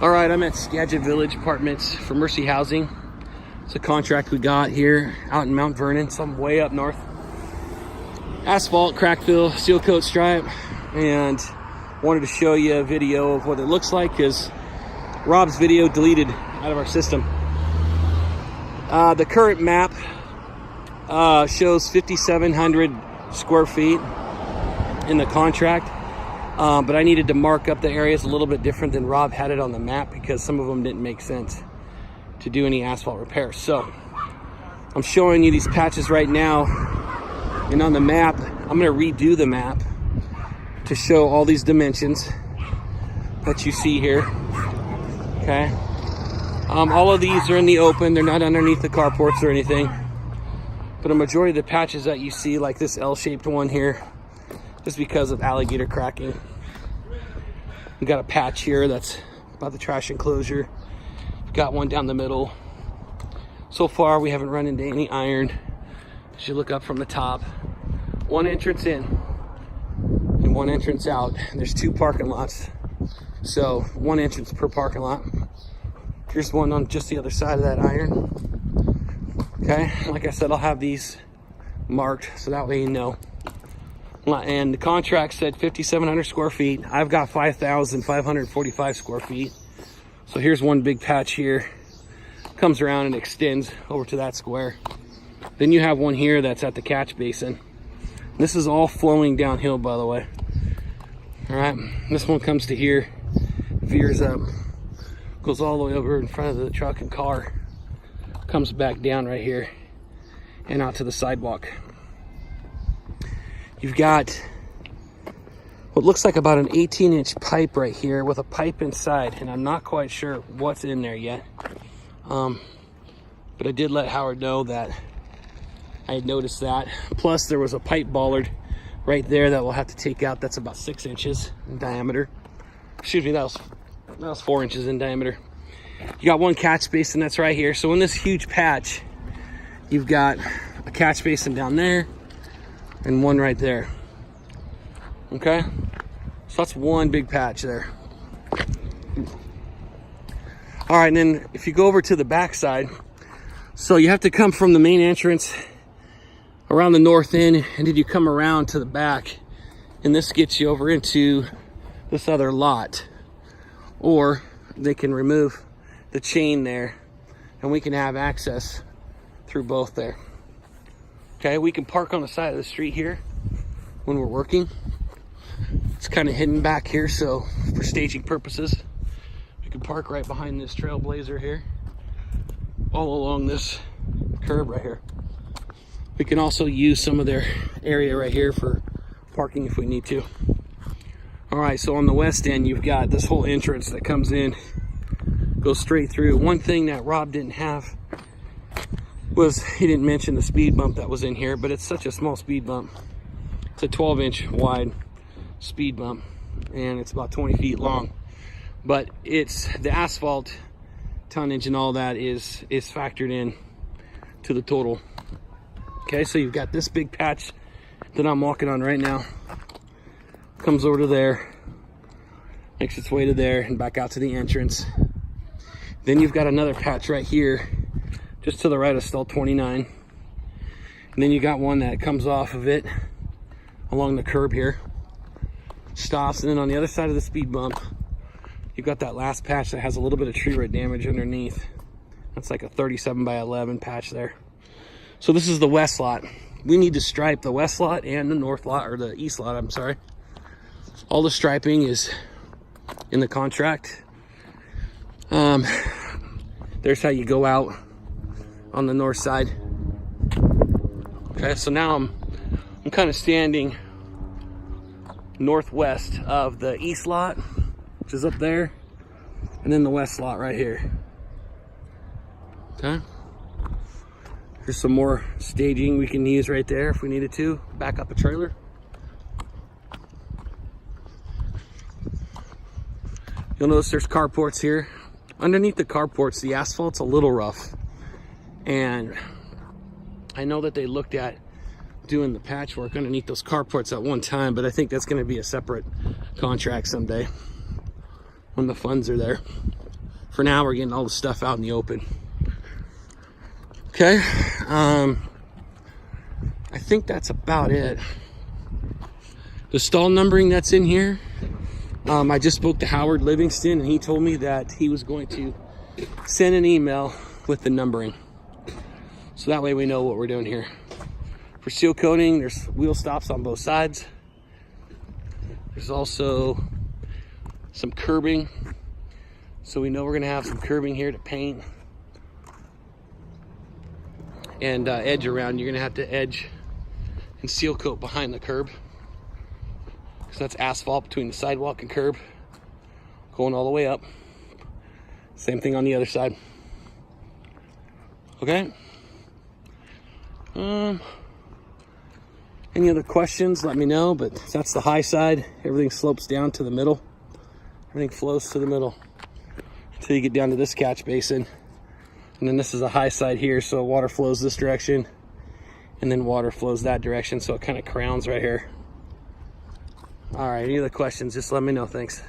All right, I'm at Skagit Village Apartments for Mercy Housing. It's a contract we got here out in Mount Vernon, some way up north. Asphalt, crack fill, seal coat stripe, and wanted to show you a video of what it looks like because Rob's video deleted out of our system. The current map shows 5,700 square feet in the contract. But I needed to mark up the areas a little bit different than Rob had it on the map because some of them didn't make sense to do any asphalt repairs. So I'm showing you these patches right now, and on the map I'm going to redo the map to show all these dimensions that you see here. Okay, all of these are in the open, they're not underneath the carports or anything, but a majority of the patches that you see, like this L-shaped one here, just because of alligator cracking. We got a patch here that's by the trash enclosure. We've got one down the middle. So far we haven't run into any iron. As you look up from the top, one entrance in and one entrance out. There's two parking lots, so one entrance per parking lot. Here's one on just the other side of that iron. Okay, like I said, I'll have these marked so that way you know. And the contract said 5,700 square feet. I've got 5,545 square feet. So here's one big patch here. Comes around and extends over to that square. Then you have one here that's at the catch basin. This is all flowing downhill, by the way. All right, this one comes to here, veers up, goes all the way over in front of the truck and car, comes back down right here and out to the sidewalk. You've got what looks like about an 18-inch pipe right here with a pipe inside, and I'm not quite sure what's in there yet. But I did let Howard know that I had noticed that. Plus there was a pipe bollard right there that we'll have to take out. That's about 6 inches in diameter. Excuse me, that was 4 inches in diameter. You got one catch basin that's right here. So in this huge patch, you've got a catch basin down there and one right there. Okay, so that's one big patch there. All right, and then if you go over to the back side, so you have to come from the main entrance around the north end, and then you come around to the back, and this gets you over into this other lot. Or they can remove the chain there and we can have access through both there. Okay, we can park on the side of the street here when we're working. It's kind of hidden back here, so for staging purposes, we can park right behind this Trailblazer here, all along this curb right here. We can also use some of their area right here for parking if we need to. All right, so on the west end, you've got this whole entrance that comes in, goes straight through. One thing that Rob didn't have was he didn't mention the speed bump that was in here, but it's such a small speed bump. It's a 12-inch wide speed bump, and it's about 20 feet long. But it's the asphalt tonnage and all that is factored in to the total. Okay, so you've got this big patch that I'm walking on right now. Comes over to there, makes its way to there, and back out to the entrance. Then you've got another patch right here, just to the right of stall 29. And then you got one that comes off of it along the curb here, stops, and then on the other side of the speed bump, you've got that last patch that has a little bit of tree root damage underneath. That's like a 37 by 11 patch there. So this is the west lot. We need to stripe the west lot and the north lot, or the east lot, I'm sorry. All the striping is in the contract. There's how you go out on the north side. Okay, so now I'm kind of standing northwest of the east lot, which is up there, and then the west lot right here. Okay, here's some more staging we can use right there if we needed to back up a trailer. You'll notice there's carports here. Underneath the carports, the asphalt's a little rough, and I know that they looked at doing the patchwork underneath those carports at one time, but I think that's going to be a separate contract someday when the funds are there. for now, we're getting all the stuff out in the open. Okay. I think that's about it. The stall numbering that's in here, I just spoke to Howard Livingston, and he told me that he was going to send an email with the numbering. So that way we know what we're doing here. For seal coating, there's wheel stops on both sides. There's also some curbing. So we know we're gonna have some curbing here to paint. And edge around, you're gonna have to edge and seal coat behind the curb. So that's asphalt between the sidewalk and curb, going all the way up. Same thing on the other side. Okay. Any other questions, let me know, but that's the high side. Everything slopes down to the middle. Everything flows to the middle until you get down to this catch basin. And then this is a high side here, so water flows this direction, and then water flows that direction, so it kind of crowns right here. All right, any other questions, just let me know. Thanks.